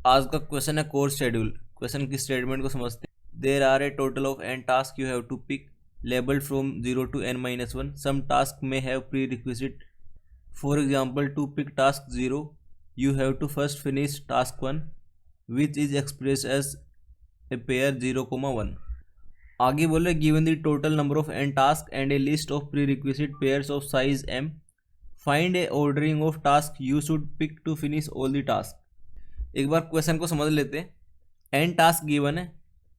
आज का क्वेश्चन है कोर्स शेड्यूल। क्वेश्चन की स्टेटमेंट को समझते हैं। There are a total of n task you have to pick labelled from 0 to n-1. Some task may have prerequisite. For example, to pick task 0 you have to first finish task 1 which is expressed as a pair 0, 1. आगे बोले given the total number of n tasks and a list of prerequisite pairs of size m, find a ordering of task you should pick to finish all the tasks. एक बार question को समझ लेते हैं। N task given है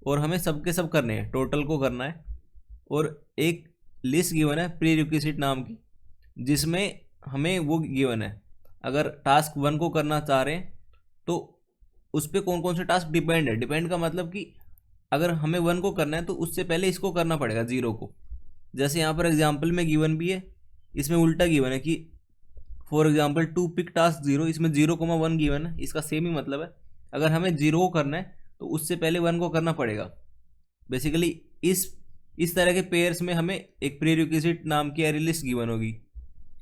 और हमें सबके सब करने हैं, टोटल को करना है। और एक लिस्ट गिवन है प्री रिक्विजिट नाम की, जिसमें हमें वो गिवन है अगर टास्क 1 को करना चाह रहे हैं तो उस पर कौन कौन से टास्क डिपेंड है। डिपेंड का मतलब कि अगर हमें 1 को करना है तो उससे पहले इसको करना पड़ेगा 0 को। जैसे यहाँ पर एग्जाम्पल में गिवन भी है, इसमें उल्टा गिवन है कि for example to pick task 0, इसमें 0, 1 गिवन है। इसका सेम ही मतलब है, अगर हमें 0 को करना है तो उससे पहले 1 को करना पड़ेगा। बेसिकली इस तरह के पेयर्स में हमें एक प्री रिक्विजिट नाम की एरे लिस्ट गिवन होगी,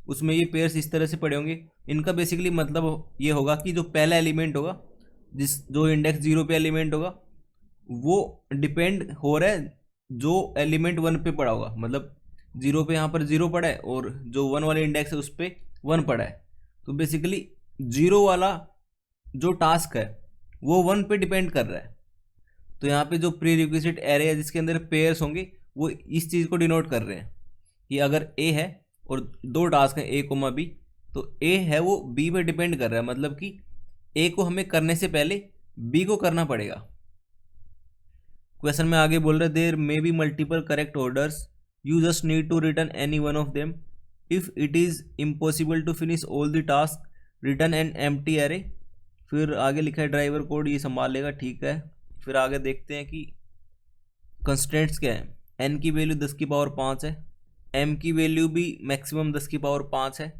उसमें ये पेयर्स इस तरह से पड़े होंगे। इनका बेसिकली मतलब ये होगा कि जो पहला एलिमेंट होगा, जो इंडेक्स 0 पे एलिमेंट होगा, वो डिपेंड हो रहा है जो एलिमेंट 1 पे पड़ा होगा। मतलब 0 पे यहाँ पर 0 पड़ा है और जो 1 वाले इंडेक्स है उस पर 1 पड़ा है। तो बेसिकली 0 वाला जो टास्क है वो 1 पे डिपेंड कर रहा है। तो यहाँ पे जो प्री रिक्विजिट एरे है जिसके अंदर पेयर्स होंगे वो इस चीज़ को डिनोट कर रहे हैं कि अगर ए है और 2 टास्क हैं A, B, तो ए है वो बी पे डिपेंड कर रहा है। मतलब कि ए को हमें करने से पहले बी को करना पड़ेगा। क्वेश्चन में आगे बोल रहे there may be multiple correct orders, you just need to return any one of them. If it is impossible to finish all the task return an empty array. फिर आगे लिखा है ड्राइवर कोड ये संभाल लेगा, ठीक है। फिर आगे देखते हैं कि कंस्टेंट्स क्या है। एन की वैल्यू 10 की पावर 5 है, एम की वैल्यू भी मैक्सिमम 10 की पावर 5 है।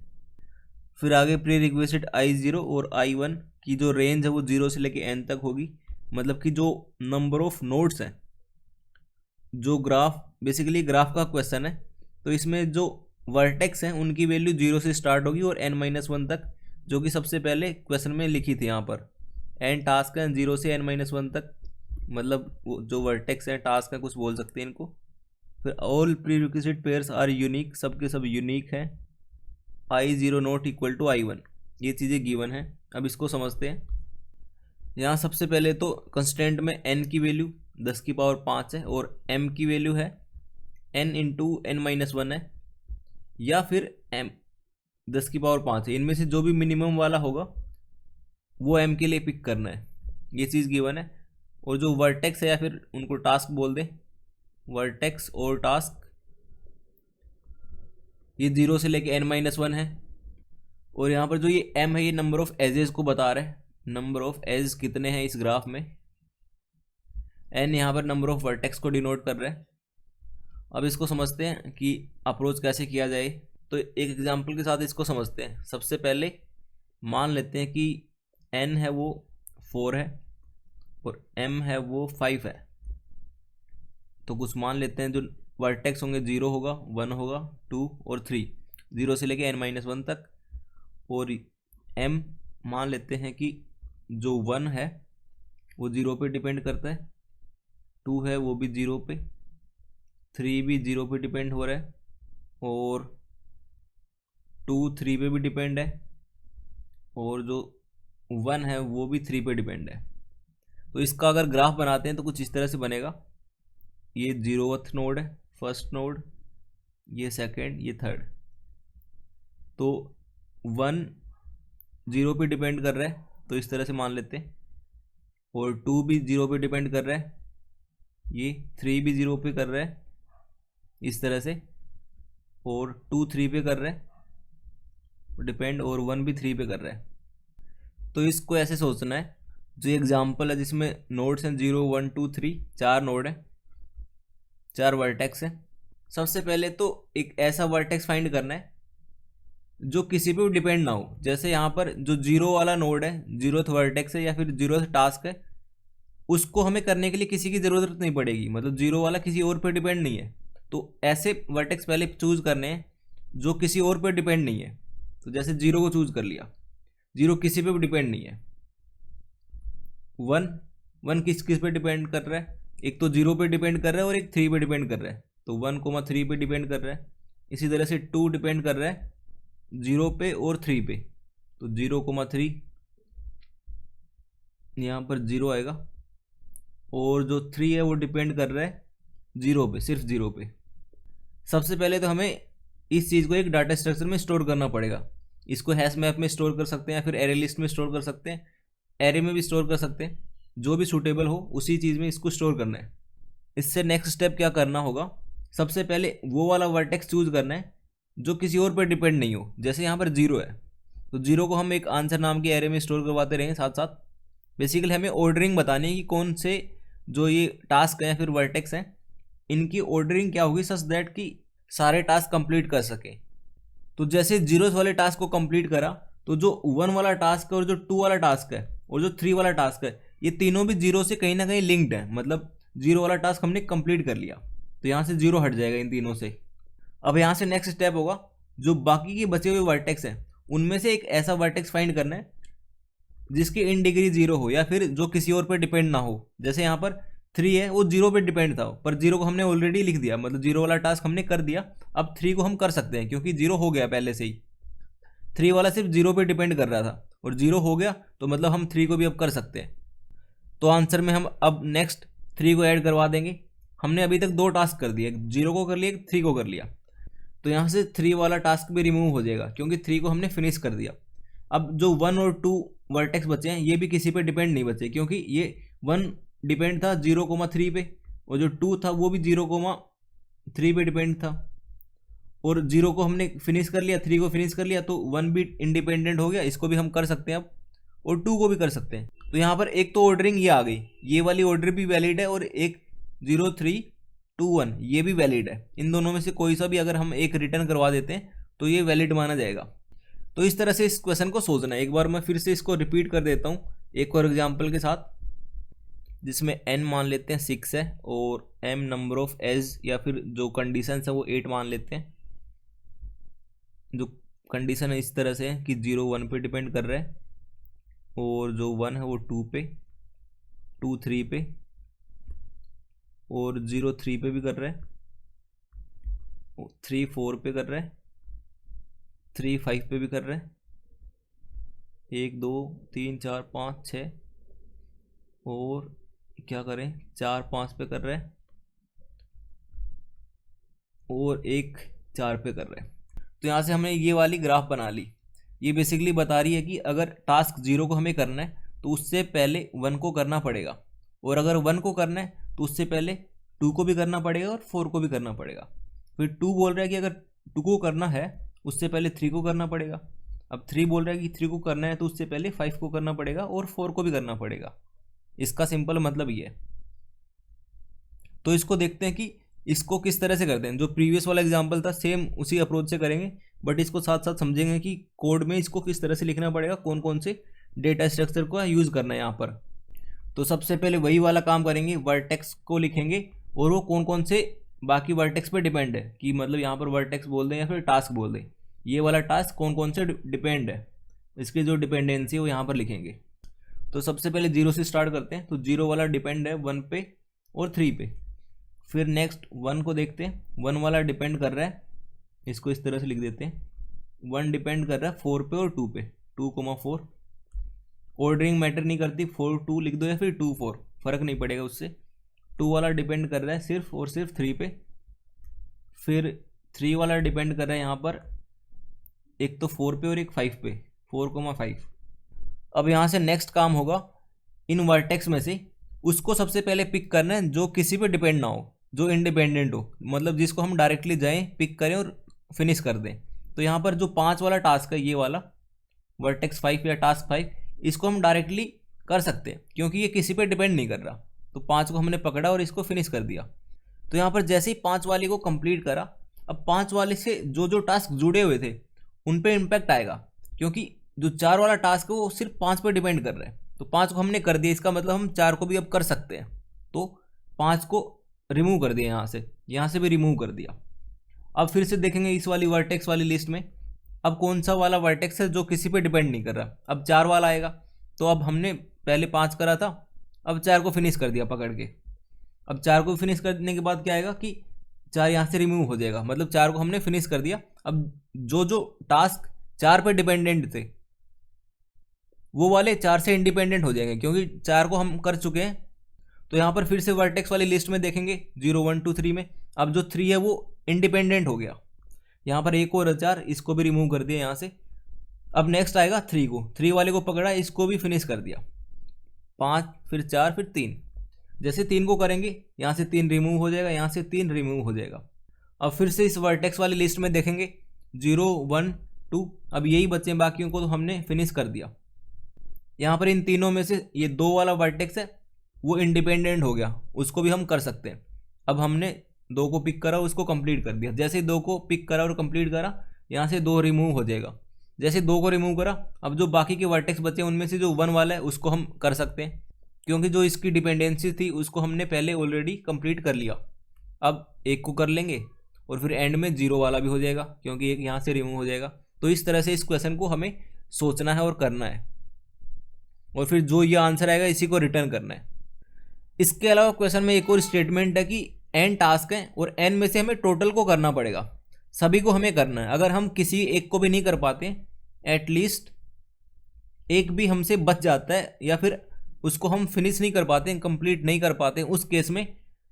फिर आगे प्री रिक्वेस्टेड I0 और I1 की जो रेंज है वो 0 से लेके n तक होगी। मतलब कि जो नंबर ऑफ नोड्स हैं, जो ग्राफ बेसिकली ग्राफ का क्वेश्चन है, तो इसमें जो वर्टेक्स हैं उनकी वैल्यू 0 से स्टार्ट होगी और n-1 तक, जो कि सबसे पहले क्वेश्चन में लिखी थी। यहाँ पर n टास्क है 0 से n-1 तक, मतलब जो वर्टेक्स हैं टास्क है कुछ बोल सकते हैं इनको। फिर all prerequisite pairs are unique, सब के सब यूनिक हैं। I0 not equal to I1, ये चीज़ें गिवन है। अब इसको समझते हैं। यहाँ सबसे पहले तो कंस्टेंट में n की वैल्यू 10 की पावर 5 है और m की वैल्यू है n इंटू n-1 है, या फिर m 10 की पावर 5 है। इनमें से जो भी मिनिमम वाला होगा वो m के लिए पिक करना है, ये चीज़ गिवन है। और जो वर्टेक्स है या फिर उनको टास्क बोल दें, वर्टेक्स और टास्क, ये 0 से लेके n-1 है। और यहाँ पर जो ये m है ये नंबर ऑफ एजेस को बता रहा है, नंबर ऑफ एज कितने हैं इस ग्राफ में। n यहाँ पर नंबर ऑफ वर्टेक्स को डिनोट कर रहा है। अब इसको समझते हैं कि अप्रोच कैसे किया जाए। तो एक एग्जांपल के साथ इसको समझते हैं। सबसे पहले मान लेते हैं कि n है वो 4 है और m है वो 5 है। तो कुछ मान लेते हैं जो वर्टेक्स होंगे 0 होगा, 1 होगा, 2 और 3, 0 से लेके n-1 तक। और m मान लेते हैं कि जो 1 है वो 0 पे डिपेंड करता है, 2 है वो भी 0 पे, 3 भी 0 पे डिपेंड हो रहा है और 2 3 पे भी डिपेंड है, और जो 1 है वो भी 3 पे डिपेंड है। तो इसका अगर ग्राफ बनाते हैं तो कुछ इस तरह से बनेगा। ये 0th नोड है, फर्स्ट नोड, ये सेकंड, ये थर्ड। तो 1 0 पे डिपेंड कर रहा है तो इस तरह से मान लेते हैं, और 2 भी 0 पे डिपेंड कर रहा है, ये 3 भी 0 पे कर रहा है इस तरह से, और 2 3 पे कर रहा है डिपेंड, और 1 भी 3 पे कर रहा है। तो इसको ऐसे सोचना है, जो एग्जांपल है जिसमें नोड्स हैं 0 1 2 3, 4 नोड है, 4 वर्टेक्स है। सबसे पहले तो एक ऐसा वर्टेक्स फाइंड करना है जो किसी पे भी डिपेंड ना हो। जैसे यहाँ पर जो 0 वाला नोड है, 0th वर्टेक्स है या फिर 0th टास्क है, उसको हमें करने के लिए किसी की ज़रूरत नहीं पड़ेगी। मतलब 0 वाला किसी और पे डिपेंड नहीं है। तो ऐसे वर्टेक्स पहले चूज़ करने हैं जो किसी और पे डिपेंड नहीं है। तो जैसे 0 को चूज़ कर लिया, 0 किसी पे भी डिपेंड नहीं है। वन, वन किस किस पे डिपेंड कर रहा है, एक तो 0 पे डिपेंड कर रहा है और एक 3 पे डिपेंड कर रहा है, तो 1,3 पे डिपेंड कर रहा है। इसी तरह से 2 डिपेंड कर रहा है 0 पे और 3 पे, तो 0,3 यहाँ पर 0 आएगा, और जो 3 है वो डिपेंड कर रहा है 0 पे, सिर्फ 0 पे। सबसे पहले तो हमें इस चीज़ को एक डाटा स्ट्रक्चर में स्टोर करना पड़ेगा। इसको हैश मैप में स्टोर कर सकते हैं या फिर एरे लिस्ट में स्टोर कर सकते हैं, एरे में भी स्टोर कर सकते हैं, जो भी सूटेबल हो उसी चीज़ में इसको स्टोर करना है। इससे नेक्स्ट स्टेप क्या करना होगा, सबसे पहले वो वाला वर्टेक्स चूज करना है जो किसी और पर डिपेंड नहीं हो। जैसे यहाँ पर 0 है, तो 0 को हम एक आंसर नाम के एरे में स्टोर करवाते रहेंगे साथ साथ। बेसिकली हमें ऑर्डरिंग बतानी है कि कौन से जो ये टास्क हैं या फिर वर्टेक्स हैं, इनकी ऑर्डरिंग क्या होगी सच दैट कि सारे टास्क कंप्लीट कर सके। तो जैसे 0 वाले टास्क को कंप्लीट करा, तो जो 1 वाला टास्क है और जो 2 वाला टास्क है और जो 3 वाला टास्क है, ये तीनों भी 0 से कहीं ना कहीं लिंक्ड है, मतलब 0 वाला टास्क हमने कंप्लीट कर लिया, तो यहाँ से 0 हट जाएगा इन तीनों से। अब यहाँ से नेक्स्ट स्टेप होगा, जो बाकी के बचे हुए वर्टेक्स हैं उनमें से एक ऐसा वर्टेक्स फाइंड करना है जिसकी इन डिग्री 0 हो या फिर जो किसी और पर डिपेंड ना हो। जैसे यहाँ पर 3 है, वो 0 पे डिपेंड था, पर 0 को हमने ऑलरेडी लिख दिया, मतलब 0 वाला टास्क हमने कर दिया। अब 3 को हम कर सकते हैं क्योंकि 0 हो गया पहले से ही। 3 वाला सिर्फ 0 पे डिपेंड कर रहा था और 0 हो गया, तो मतलब हम 3 को भी अब कर सकते हैं। तो आंसर में हम अब नेक्स्ट 3 को ऐड करवा देंगे। हमने अभी तक 2 टास्क कर दिए, 0 को कर लिया, 3 को कर लिया, तो यहाँ से 3 वाला टास्क भी रिमूव हो जाएगा क्योंकि 3 को हमने फिनिश कर दिया। अब जो 1 और 2 वर्टेक्स बचे हैं ये भी किसी पे डिपेंड नहीं बचे, क्योंकि ये 1 डिपेंड था 0,3 पे और जो 2 था वो भी 0,3 पे डिपेंड था, और 0 को हमने फिनिश कर लिया, 3 को फिनिश कर लिया, तो 1 भी इंडिपेंडेंट हो गया, इसको भी हम कर सकते हैं अब, और 2 को भी कर सकते हैं। तो यहाँ पर एक तो ऑर्डरिंग ये आ गई, ये वाली ऑर्डर भी वैलिड है, और एक 0, 3, 2, 1 ये भी वैलिड है। इन दोनों में से कोई सा भी अगर हम एक रिटर्न करवा देते हैं तो ये वैलिड माना जाएगा। तो इस तरह से इस क्वेश्चन को सोचना है। एक बार मैं फिर से इसको रिपीट कर देता हूँ एक और एग्जाम्पल के साथ, जिसमें n मान लेते हैं 6 है और m नंबर ऑफ एज या फिर जो कंडीशन है वो 8 मान लेते हैं। जो कंडीशन है इस तरह से है कि 0 1 पे डिपेंड कर रहा है, और जो 1 है वो 2 पे, 2 3 पे, और 0 3 पे भी कर रहा है, 3 4 पे कर रहा है, 3 5 पे भी कर रहा है, 1 2 3 4 5 6, और क्या करें 4 5 पे कर रहा है, और 1 4 पे कर रहा है। तो यहाँ से हमने ये वाली ग्राफ बना ली। ये बेसिकली बता रही है कि अगर टास्क 0 को हमें करना है तो उससे पहले 1 को करना पड़ेगा, और अगर 1 को करना है तो उससे पहले 2 को भी करना पड़ेगा और 4 को भी करना पड़ेगा। फिर 2 बोल रहा है कि अगर 2 को करना है उससे पहले 3 को करना पड़ेगा। अब 3 बोल रहा है कि 3 को करना है तो उससे पहले 5 को करना पड़ेगा और 4 को भी करना पड़ेगा। इसका सिंपल मतलब ये है। तो इसको देखते हैं कि इसको किस तरह से करते हैं। जो प्रीवियस वाला एग्जांपल था सेम उसी अप्रोच से करेंगे, बट इसको साथ साथ समझेंगे कि कोड में इसको किस तरह से लिखना पड़ेगा, कौन कौन से डेटा स्ट्रक्चर को यूज़ करना है यहाँ पर। तो सबसे पहले वही वाला काम करेंगे, वर्टेक्स को लिखेंगे और वो कौन कौन से बाकी वर्टेक्स पे डिपेंड है, कि मतलब यहाँ पर वर्टेक्स बोल दें या फिर टास्क बोल दें, ये वाला टास्क कौन कौन से डिपेंड है, इसकी जो डिपेंडेंसी है वो यहाँ पर लिखेंगे। तो सबसे पहले 0 से स्टार्ट करते हैं। तो 0 वाला डिपेंड है 1 पे और 3 पे। फिर नेक्स्ट 1 को देखते हैं, 1 वाला डिपेंड कर रहा है, इसको इस तरह से लिख देते हैं, 1 डिपेंड कर रहा है 4 पे और 2 पे, 2,4। ऑर्डरिंग मैटर नहीं करती, 4 2 लिख दो या फिर 2 4, फर्क नहीं पड़ेगा उससे। 2 वाला डिपेंड कर रहा है सिर्फ और सिर्फ 3 पे। फिर 3 वाला डिपेंड कर रहा है यहाँ पर एक तो 4 पे और एक 5 पे, 4,5। अब यहाँ से नेक्स्ट काम होगा, इन वर्टेक्स में से उसको सबसे पहले पिक करना है जो किसी पे डिपेंड ना हो, जो इंडिपेंडेंट हो, मतलब जिसको हम डायरेक्टली जाएं पिक करें और फिनिश कर दें। तो यहाँ पर जो 5 वाला टास्क है, ये वाला वर्टेक्स 5 या टास्क 5, इसको हम डायरेक्टली कर सकते हैं क्योंकि ये किसी पे डिपेंड नहीं कर रहा। तो 5 को हमने पकड़ा और इसको फिनिश कर दिया। तो यहाँ पर जैसे ही 5 वाले को कंप्लीट करा, अब 5 वाले से जो जो टास्क जुड़े हुए थे उन पे इम्पैक्ट आएगा, क्योंकि जो 4 वाला टास्क है वो सिर्फ 5 पे डिपेंड कर रहा है। तो 5 को हमने कर दिया, इसका मतलब हम 4 को भी अब कर सकते हैं। तो 5 को रिमूव कर दिया, यहाँ से भी रिमूव कर दिया। अब फिर से देखेंगे इस वाली वर्टेक्स वाली लिस्ट में, अब कौन सा वाला वर्टेक्स है जो किसी पे डिपेंड नहीं कर रहा। अब 4 वाला आएगा, तो अब हमने पहले 5 करा था, अब 4 को फिनिश कर दिया पकड़ के। अब 4 को फिनिश करने के बाद क्या आएगा कि 4 यहाँ से रिमूव हो जाएगा, मतलब 4 को हमने फिनिश कर दिया। अब जो जो टास्क 4 पे डिपेंडेंट थे वो वाले 4 से इंडिपेंडेंट हो जाएंगे, क्योंकि 4 को हम कर चुके हैं। तो यहाँ पर फिर से वर्टेक्स वाली लिस्ट में देखेंगे 0 1 2 3 में। अब जो 3 है वो इंडिपेंडेंट हो गया, यहाँ पर एक और 4, इसको भी रिमूव कर दिया यहाँ से। अब नेक्स्ट आएगा 3 को, 3 वाले को पकड़ा, इसको भी फिनिश कर दिया। 5 फिर 4 फिर 3, जैसे 3 को करेंगे यहाँ से 3 रिमूव हो जाएगा, यहाँ से 3 रिमूव हो जाएगा। अब फिर से इस वर्टेक्स वाली लिस्ट में देखेंगे 0 1 2, अब यही बच्चे बाकियों को तो हमने फिनिश कर दिया। यहाँ पर इन तीनों में से ये 2 वाला वर्टेक्स है वो इंडिपेंडेंट हो गया, उसको भी हम कर सकते हैं। अब हमने 2 को पिक करा, उसको कंप्लीट कर दिया। जैसे 2 को पिक करा और कंप्लीट करा, यहाँ से 2 रिमूव हो जाएगा। जैसे 2 को रिमूव करा, अब जो बाकी के वर्टेक्स बचे उनमें से जो 1 वाला है उसको हम कर सकते हैं, क्योंकि जो इसकी डिपेंडेंसी थी उसको हमने पहले ऑलरेडी कंप्लीट कर लिया। अब 1 को कर लेंगे और फिर एंड में 0 वाला भी हो जाएगा, क्योंकि 1 यहाँ से रिमूव हो जाएगा। तो इस तरह से इस क्वेश्चन को हमें सोचना है और करना है, और फिर जो ये आंसर आएगा इसी को रिटर्न करना है। इसके अलावा क्वेश्चन में एक और स्टेटमेंट है कि n टास्क हैं और n में से हमें टोटल को करना पड़ेगा, सभी को हमें करना है। अगर हम किसी एक को भी नहीं कर पाते, एटलीस्ट एक भी हमसे बच जाता है या फिर उसको हम फिनिश नहीं कर पाते, कंप्लीट नहीं कर पाते, उस केस में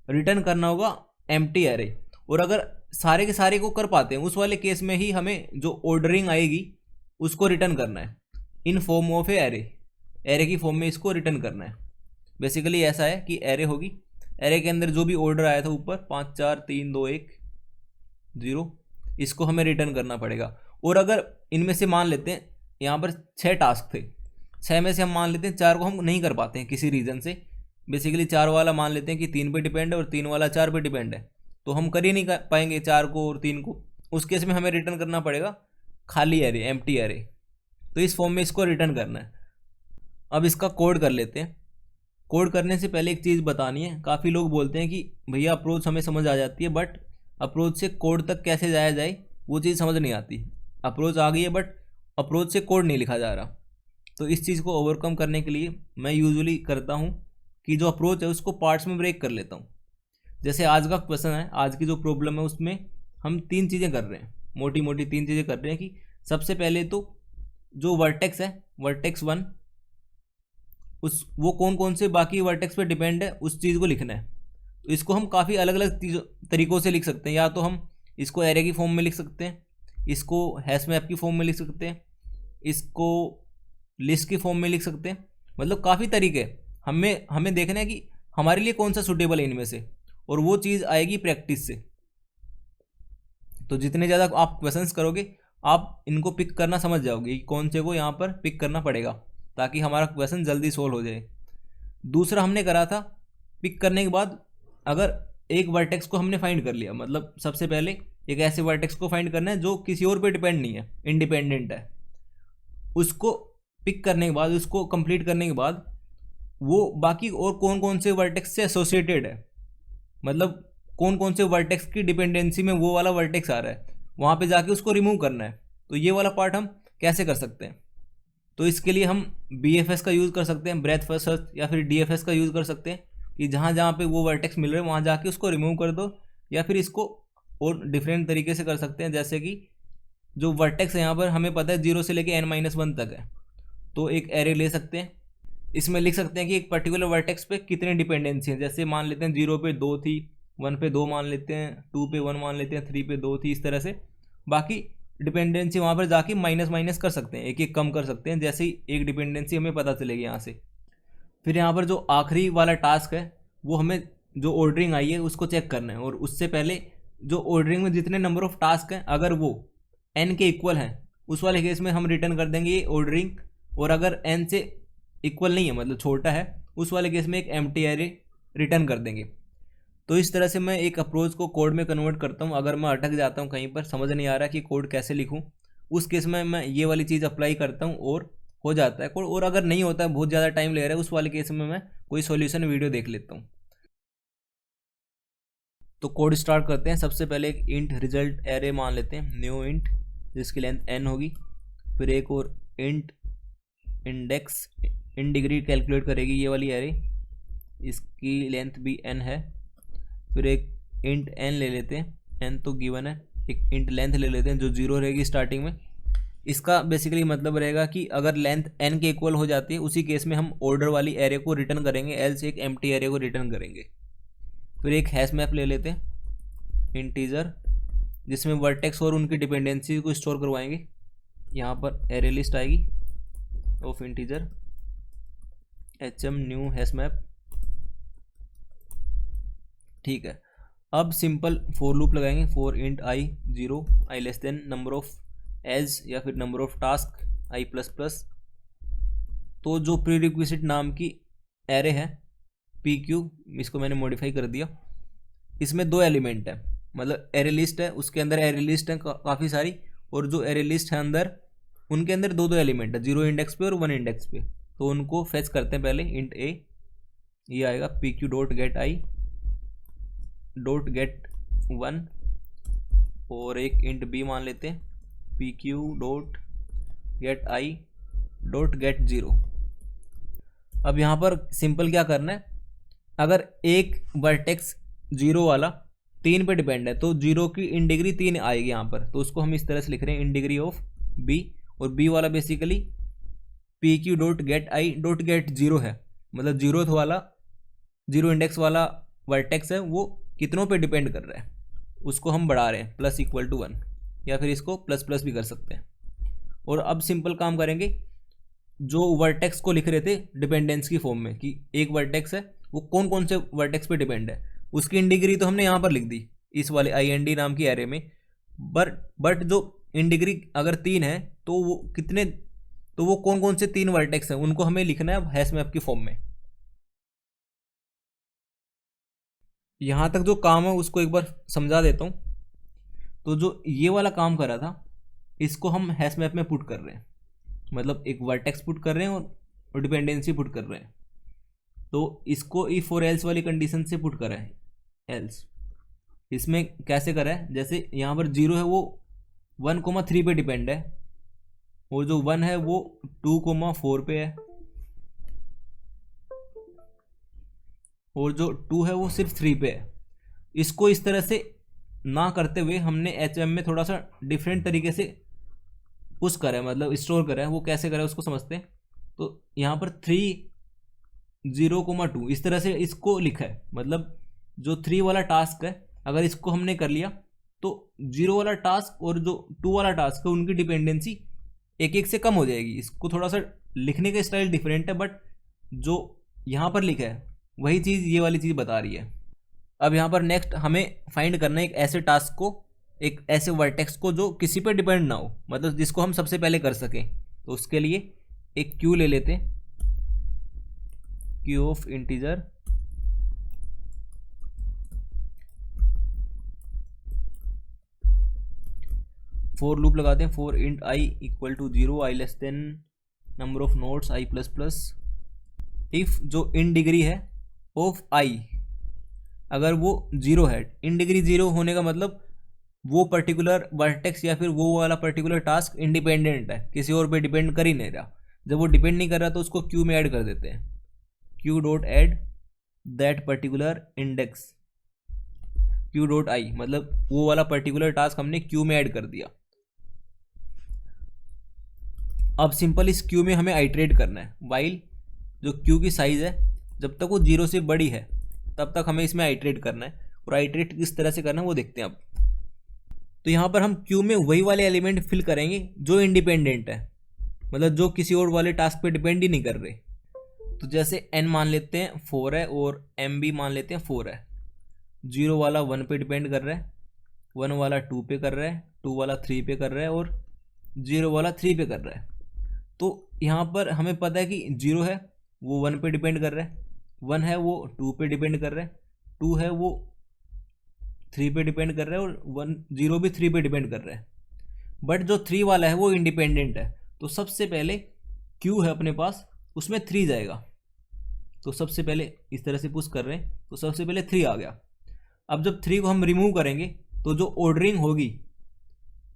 रिटर्न करना होगा एम्प्टी एरे। और अगर सारे के सारे को कर पाते हैं उस वाले केस में ही हमें जो ऑर्डरिंग आएगी उसको रिटर्न करना है in form of array, array की फॉर्म में इसको रिटर्न करना है। बेसिकली ऐसा है कि एरे होगी, एरे के अंदर जो भी ऑर्डर आया था ऊपर 5 4 3 2 1 0, इसको हमें रिटर्न करना पड़ेगा। और अगर इनमें से मान लेते हैं यहाँ पर 6 टास्क थे, 6 में से हम मान लेते हैं 4 को हम नहीं कर पाते हैं किसी रीज़न से। बेसिकली 4 वाला मान लेते हैं कि 3 पे डिपेंड है और 3 वाला 4 पे डिपेंड है, तो हम कर ही नहीं पाएंगे 4 को और 3 को। उस केस में हमें रिटर्न करना पड़ेगा खाली एरे, एम्प्टी एरे। तो इस फॉर्म में इसको रिटर्न करना है। अब इसका कोड कर लेते हैं। कोड करने से पहले एक चीज़ बतानी है, काफ़ी लोग बोलते हैं कि भैया अप्रोच हमें समझ आ जाती है, बट अप्रोच से कोड तक कैसे जाया जाए वो चीज़ समझ नहीं आती। अप्रोच आ गई है बट अप्रोच से कोड नहीं लिखा जा रहा। तो इस चीज़ को ओवरकम करने के लिए मैं यूजुअली करता हूँ कि जो अप्रोच है उसको पार्ट्स में ब्रेक कर लेता हूँ। जैसे आज का क्वेश्चन है, आज की जो प्रॉब्लम है उसमें हम 3 चीज़ें कर रहे हैं, मोटी मोटी 3 चीज़ें कर रहे हैं। कि सबसे पहले तो जो वर्टेक्स है, वर्टेक्स 1, वो कौन कौन से बाकी वर्टेक्स पे डिपेंड है उस चीज़ को लिखना है। तो इसको हम काफ़ी अलग अलग तरीक़ों से लिख सकते हैं। या तो हम इसको एरे की फॉर्म में लिख सकते हैं, इसको हैश मैप की फॉर्म में लिख सकते हैं, इसको लिस्ट की फॉर्म में लिख सकते हैं। मतलब काफ़ी तरीके हमें देखना है कि हमारे लिए कौन सा सूटेबल है इनमें से, और वो चीज़ आएगी प्रैक्टिस से। तो जितने ज़्यादा आप क्वेश्चंस करोगे आप इनको पिक करना समझ जाओगे कि कौन से को यहाँ पर पिक करना पड़ेगा, ताकि हमारा क्वेश्चन जल्दी सोल्व हो जाए। दूसरा हमने करा था पिक करने के बाद अगर एक वर्टेक्स को हमने फाइंड कर लिया, मतलब सबसे पहले एक ऐसे वर्टेक्स को फाइंड करना है जो किसी और पे डिपेंड नहीं है, इंडिपेंडेंट है। उसको पिक करने के बाद, उसको कंप्लीट करने के बाद वो बाकी और कौन कौन से वर्टेक्स से एसोसिएटेड है, मतलब कौन कौन से वर्टेक्स की डिपेंडेंसी में वो वाला वर्टेक्स आ रहा है, वहाँ पे जाके उसको रिमूव करना है। तो ये वाला पार्ट हम कैसे कर सकते हैं? तो इसके लिए हम BFS का यूज़ कर सकते हैं, ब्रेथ फर्स्ट सर्च, या फिर DFS का यूज़ कर सकते हैं कि जहाँ जहाँ पे वो वर्टेक्स मिल रहे हैं वहाँ जाके उसको रिमूव कर दो। या फिर इसको और डिफरेंट तरीके से कर सकते हैं, जैसे कि जो वर्टेक्स है यहाँ पर हमें पता है 0 से लेके n-1 तक है, तो एक एरे ले सकते हैं। इसमें लिख सकते हैं कि एक पर्टिकुलर वर्टेक्स पे कितने डिपेंडेंसी हैं। जैसे मान लेते हैं 0 पे 2 थी, 1 पे 2 मान लेते हैं, 2 पे 1 मान लेते हैं, 3 पे 2 थी, इस तरह से बाकी डिपेंडेंसी वहाँ पर जाके माइनस माइनस कर सकते हैं, एक एक कम कर सकते हैं, जैसे ही एक डिपेंडेंसी हमें पता चलेगी यहाँ से। फिर यहाँ पर जो आखिरी वाला टास्क है वो हमें जो ऑर्डरिंग आई है उसको चेक करना है, और उससे पहले जो ऑर्डरिंग में जितने नंबर ऑफ टास्क हैं अगर वो n के इक्वल हैं उस वाले केस में हम रिटर्न कर देंगे ये ऑर्डरिंग, और अगर n से इक्वल नहीं है मतलब छोटा है उस वाले केस में एक एम्प्टी एरे रिटर्न कर देंगे। तो इस तरह से मैं एक अप्रोच को कोड में कन्वर्ट करता हूँ। अगर मैं अटक जाता हूँ कहीं पर, समझ नहीं आ रहा कि कोड कैसे लिखूँ, उस केस में मैं ये वाली चीज़ अप्लाई करता हूँ और हो जाता है कोड। और अगर नहीं होता है, बहुत ज़्यादा टाइम ले रहा है, उस वाले केस में मैं कोई सॉल्यूशन वीडियो देख लेता हूँ। तो कोड स्टार्ट करते हैं। सबसे पहले एक इंट रिजल्ट एरे मान लेते हैं, न्यू इंट, जिसकी लेंथ n होगी। फिर एक और int index, in degree calculate करेगी ये वाली एरे। इसकी लेंथ भी n है। फिर एक इंट n ले लेते हैं, n तो गिवन है, एक इंट लेंथ ले लेते हैं जो 0 रहेगी स्टार्टिंग में। इसका बेसिकली मतलब रहेगा कि अगर लेंथ n के इक्वल हो जाती है उसी केस में हम ऑर्डर वाली एरे को रिटर्न करेंगे, एल्स एक एम्प्टी एरे को रिटर्न करेंगे। फिर एक हैश मैप ले लेते हैं इंटीजर, जिसमें वर्टेक्स और उनकी डिपेंडेंसी को स्टोर करवाएंगे। यहाँ पर एरे लिस्ट आएगी of integer hm new hash map. ठीक है, अब सिंपल फॉर लूप लगाएंगे, for int i 0 i less than number of edge या फिर number of task i plus plus. तो जो प्री रिक्विजिट नाम की एरे है pq, इसको मैंने मॉडिफाई कर दिया। इसमें 2 एलिमेंट है, मतलब एरे लिस्ट है, उसके अंदर एरे लिस्ट है काफ़ी सारी, और जो एरे लिस्ट है अंदर उनके अंदर 2 इंडेक्स है, 0 इंडेक्स पे और 1 इंडेक्स पे। तो उनको फेच करते हैं पहले। इंट a ये आएगा pq dot gate i dot gate 1, और एक इंट b मान लेते हैं pq dot gate i dot gate 0। अब यहाँ पर सिंपल क्या करना है, अगर एक वर्टेक्स 0 वाला 3 पे डिपेंड है तो 0 की इन डिग्री 3 आएगी यहाँ पर, तो उसको हम इस तरह से लिख रहे हैं इन डिग्री ऑफ b, और b वाला basically pq dot gate i dot gate 0 है, मतलब 0th वाला 0 इंडेक्स वाला वर्टेक्स है वो कितनों पे डिपेंड कर रहा है उसको हम बढ़ा रहे हैं प्लस इक्वल टू 1, या फिर इसको प्लस प्लस भी कर सकते हैं। और अब सिंपल काम करेंगे, जो वर्टेक्स को लिख रहे थे डिपेंडेंस की फॉर्म में कि एक वर्टेक्स है वो कौन कौन से वर्टेक्स पे डिपेंड है, उसकी इन डिग्री तो हमने यहाँ पर लिख दी इस वाले ind नाम की एरे में। बट जो इन डिग्री अगर 3 है तो वो कितने, तो वो कौन कौन से 3 वर्टेक्स हैं उनको हमें लिखना है हैश मैप की फॉर्म में। यहाँ तक जो काम है उसको एक बार समझा देता हूँ। तो जो ये वाला काम करा था इसको हम हैश मैप में पुट कर रहे हैं, मतलब एक वर्टेक्स पुट कर रहे हैं और डिपेंडेंसी पुट कर रहे हैं। तो इसको इफ और एल्स वाली कंडीशन से पुट करा है। एल्स इसमें कैसे करा है, जैसे यहाँ पर 0 है वो 1,3 पे डिपेंड है, और जो 1 है वो 2,4 पे है, और जो 2 है वो सिर्फ 3 पे है। इसको इस तरह से ना करते हुए हमने HM में थोड़ा सा डिफरेंट तरीके से पुश करा है, मतलब स्टोर करा है। वो कैसे करा है उसको समझते हैं। तो यहाँ पर 3 0,2 इस तरह से इसको लिखा है, मतलब जो 3 वाला टास्क है अगर इसको हमने कर लिया तो 0 वाला टास्क और जो 2 वाला टास्क है उनकी डिपेंडेंसी एक एक से कम हो जाएगी। इसको थोड़ा सा लिखने का स्टाइल डिफरेंट है, बट जो यहाँ पर लिखा है वही चीज़ ये वाली चीज़ बता रही है। अब यहाँ पर नेक्स्ट हमें फाइंड करना है एक ऐसे टास्क को, एक ऐसे वर्टेक्स को जो किसी पर डिपेंड ना हो, मतलब जिसको हम सबसे पहले कर सकें। तो उसके लिए एक क्यू ले लेते हैं, queue of integer for loop लगाते हैं, for int i equal to 0 i less than number of nodes i plus plus. If जो इन डिग्री है ऑफ i अगर वो 0 है, इन डिग्री 0 होने का मतलब वो पर्टिकुलर वर्टेक्स या फिर वो वाला पर्टिकुलर टास्क इंडिपेंडेंट है, किसी और पे डिपेंड कर ही नहीं रहा। जब वो डिपेंड नहीं कर रहा तो उसको क्यू में ऐड कर देते हैं, Q dot add that particular index, Q dot I, मतलब वो वाला पर्टिकुलर टास्क हमने क्यू में ऐड कर दिया। अब सिंपल इस क्यू में हमें आइट्रेट करना है, वाइल जो क्यू की साइज है जब तक वो 0 से बड़ी है तब तक हमें इसमें आइट्रेट करना है। और आइट्रेट किस तरह से करना है वो देखते हैं अब। तो यहाँ पर हम क्यू में वही वाले एलिमेंट फिल करेंगे जो इंडिपेंडेंट है, मतलब जो किसी और वाले टास्क पे डिपेंड ही नहीं कर रहे। तो जैसे n मान लेते हैं 4 है और m भी मान लेते हैं 4 है। 0 वाला 1 पे डिपेंड कर रहा है, 1 वाला 2 पे कर रहा है, 2 वाला 3 पे कर रहा है और 0 वाला 3 पे कर रहा है। तो यहाँ पर हमें पता है कि 0 है वो 1 पे डिपेंड कर रहा है, 1 है वो 2 पे डिपेंड कर रहा है, 2 है वो 3 पे डिपेंड कर रहा है और 0 भी 3 पे डिपेंड कर रहा है। बट जो 3 वाला है वो इंडिपेंडेंट है, तो सबसे पहले क्यू है अपने पास उसमें 3 जाएगा। तो सबसे पहले इस तरह से पुश कर रहे हैं तो सबसे पहले 3 आ गया। अब जब 3 को हम रिमूव करेंगे तो जो ऑर्डरिंग होगी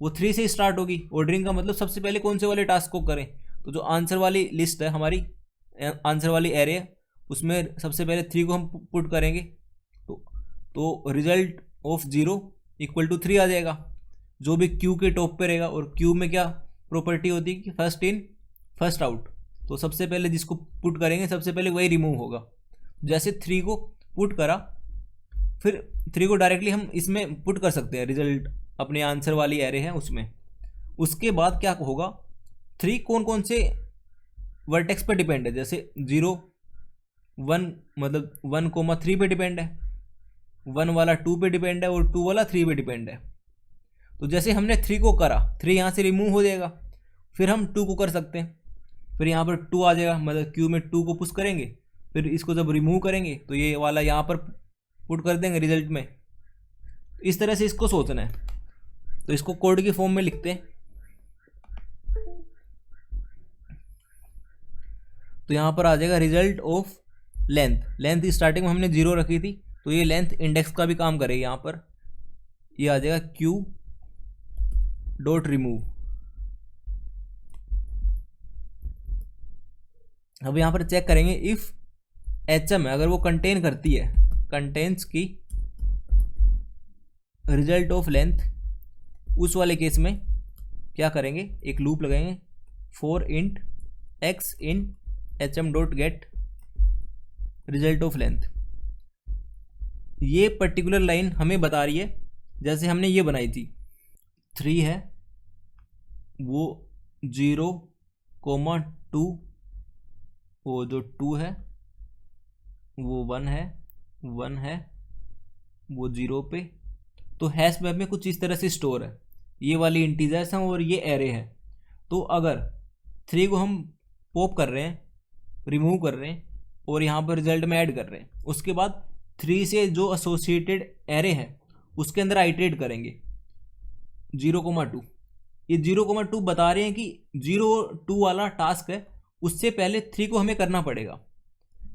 वो 3 से स्टार्ट होगी। ऑर्डरिंग का मतलब सबसे पहले कौन से वाले टास्क को करें, तो जो आंसर वाली लिस्ट है हमारी, आंसर वाली एरे उसमें सबसे पहले 3 को हम पुट करेंगे तो रिजल्ट ऑफ 0 इक्वल टू 3 आ जाएगा, जो भी क्यू के टॉप पे रहेगा। और क्यू में क्या प्रॉपर्टी होती है कि फर्स्ट इन फर्स्ट आउट, तो सबसे पहले जिसको पुट करेंगे सबसे पहले वही रिमूव होगा। जैसे 3 को पुट करा, फिर 3 को डायरेक्टली हम इसमें पुट कर सकते हैं, रिजल्ट अपने आंसर वाली एरे है उसमें। उसके बाद क्या होगा, 3 कौन कौन से वर्टेक्स पे डिपेंड है, जैसे 0 1 मतलब 1,3 पे डिपेंड है, 1 वाला 2 पे डिपेंड है और 2 वाला 3 पे डिपेंड है। तो जैसे हमने 3 को करा, 3 यहाँ से रिमूव हो जाएगा, फिर हम 2 को कर सकते हैं, फिर यहाँ पर 2 आ जाएगा, मतलब क्यू में 2 को पुश करेंगे, फिर इसको जब रिमूव करेंगे तो ये वाला यहाँ पर पुट कर देंगे रिजल्ट में। इस तरह से इसको सोचना है। तो इसको कोड की फॉर्म में लिखते हैं। तो यहाँ पर आ जाएगा रिजल्ट ऑफ लेंथ स्टार्टिंग में हमने 0 रखी थी, तो ये लेंथ इंडेक्स का भी काम करेगी। यहाँ पर ये आ जाएगा क्यू डॉट रिमूव। अब यहाँ पर चेक करेंगे इफ HM है, अगर वो कंटेन करती है, कंटेन्स की रिजल्ट ऑफ लेंथ, उस वाले केस में क्या करेंगे, एक लूप लगाएंगे for int x in HM dot get result of length. ये पर्टिकुलर लाइन हमें बता रही है, जैसे हमने ये बनाई थी, 3 है, वो 0,2, वो जो 2 है वो 1 है, 1 है वो 0 पे। तो हैश मैप में कुछ इस तरह से स्टोर है, ये वाली इंटीजर्स हैं और ये एरे है। तो अगर 3 को हम पॉप कर रहे हैं, रिमूव कर रहे हैं और यहाँ पर रिजल्ट में ऐड कर रहे हैं, उसके बाद 3 से जो एसोसिएटेड एरे है उसके अंदर आइटरेट करेंगे 0,2। ये 0,2 बता रहे हैं कि 0,2 वाला टास्क है, उससे पहले 3 को हमें करना पड़ेगा।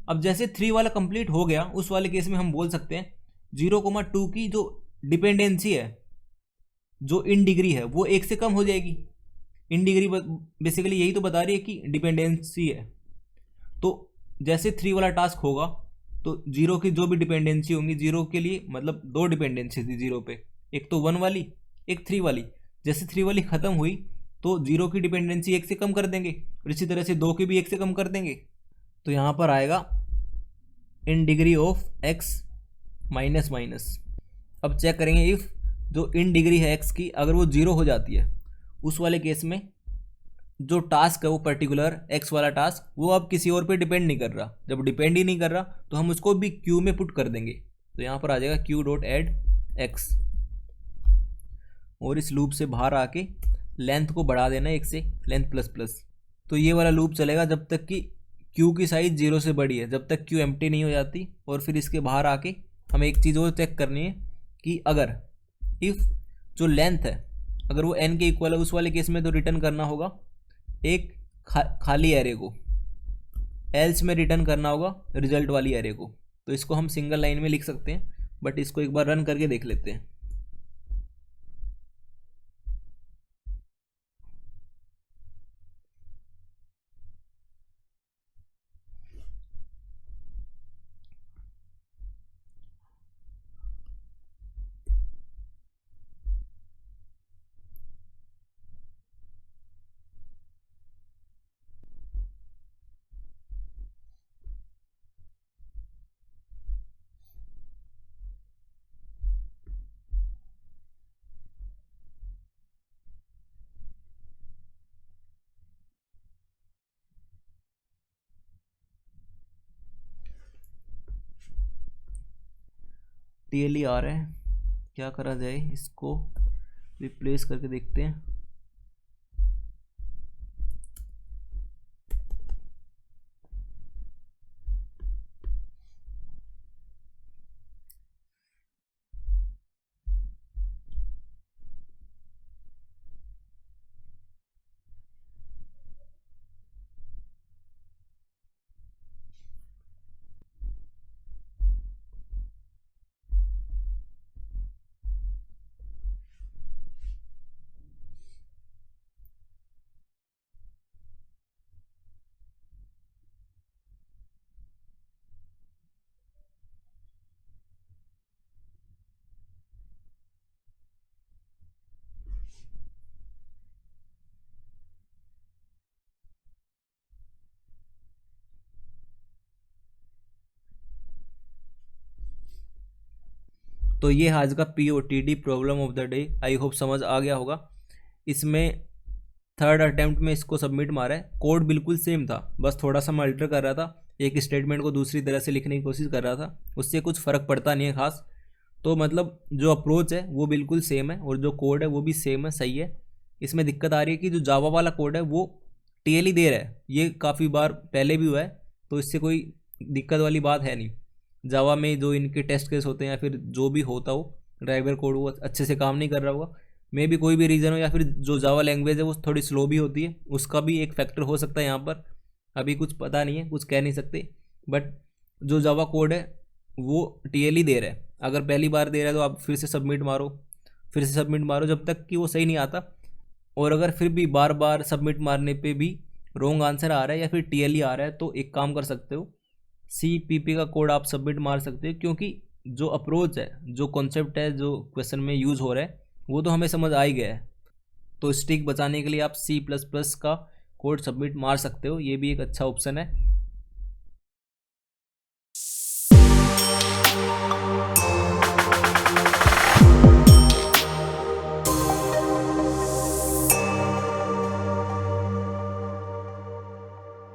अब जैसे 3 वाला कंप्लीट हो गया, उस वाले केस में हम बोल सकते हैं 0,2 की जो डिपेंडेंसी है, जो इन डिग्री है, वो 1 से कम हो जाएगी। इन डिग्री बेसिकली यही तो बता रही है कि डिपेंडेंसी है। तो जैसे 3 वाला टास्क होगा तो 0 की जो भी डिपेंडेंसी होंगी, 0 के लिए मतलब 2 डिपेंडेंसी थी 0 पे, एक तो 1 वाली, एक 3 वाली। जैसे 3 वाली ख़त्म हुई तो 0 की डिपेंडेंसी 1 से कम कर देंगे, और इसी तरह से 2 की भी 1 से कम कर देंगे। तो यहाँ पर आएगा in degree of x minus minus. अब चेक करेंगे इफ़ जो इन डिग्री है x की, अगर वो 0 हो जाती है, उस वाले केस में जो टास्क है वो पर्टिकुलर x वाला टास्क वो अब किसी और पे डिपेंड नहीं कर रहा। जब डिपेंड ही नहीं कर रहा तो हम उसको भी क्यू में पुट कर देंगे। तो यहाँ पर आ जाएगा क्यू डॉट एड एक्स, और इस लूप से बाहर आके लेंथ को बढ़ा देना 1 से, लेंथ प्लस प्लस। तो ये वाला लूप चलेगा जब तक कि क्यू की साइज 0 से बड़ी है, जब तक क्यू एम्प्टी नहीं हो जाती। और फिर इसके बाहर आके हमें एक चीज़ और चेक करनी है कि अगर इफ़ जो लेंथ है अगर वो n के इक्वल है, उस वाले केस में तो रिटर्न करना होगा एक खाली एरे को, एल्स में रिटर्न करना होगा रिजल्ट वाली एरे को। तो इसको हम सिंगल लाइन में लिख सकते हैं, बट इसको एक बार रन करके देख लेते हैं। टीएलई आ रहा है, क्या करा जाए, इसको रिप्लेस करके देखते हैं। तो ये आज का POTD problem of the day, I hope समझ आ गया होगा। इसमें थर्ड अटेम्प्ट में इसको सबमिट मारा है, कोड बिल्कुल सेम था, बस थोड़ा सा मैं अल्टर कर रहा था, एक स्टेटमेंट को दूसरी तरह से लिखने की कोशिश कर रहा था, उससे कुछ फ़र्क पड़ता नहीं है खास। तो मतलब जो अप्रोच है वो बिल्कुल सेम है और जो कोड है वो भी सेम है, सही है। इसमें दिक्कत आ रही है कि जो जावा वाला कोड है वो TL दे रहा है, ये काफ़ी बार पहले भी हुआ है, तो इससे कोई दिक्कत वाली बात है नहीं। जावा में जो इनके टेस्ट केस होते हैं या फिर जो भी होता हो ड्राइवर कोड, वो अच्छे से काम नहीं कर रहा होगा, मे भी कोई भी रीज़न हो, या फिर जो जावा लैंग्वेज है वो थोड़ी स्लो भी होती है, उसका भी एक फैक्टर हो सकता है यहाँ पर। अभी कुछ पता नहीं है, कुछ कह नहीं सकते, बट जो जावा कोड है वो TL दे रहा है। अगर पहली बार दे रहा है तो आप फिर से सबमिट मारो, फिर से सबमिट मारो, जब तक कि वो सही नहीं आता। और अगर फिर भी बार बार सबमिट मारने पे भी रॉन्ग आंसर आ रहा है या फिर TL आ रहा है, तो एक काम कर सकते हो, CPP का कोड आप सबमिट मार सकते हो, क्योंकि जो अप्रोच है, जो कॉन्सेप्ट है, जो क्वेश्चन में यूज़ हो रहा है, वो तो हमें समझ आ ही गया है। तो स्टिक बचाने के लिए आप C++ का कोड सबमिट मार सकते हो, ये भी एक अच्छा ऑप्शन है।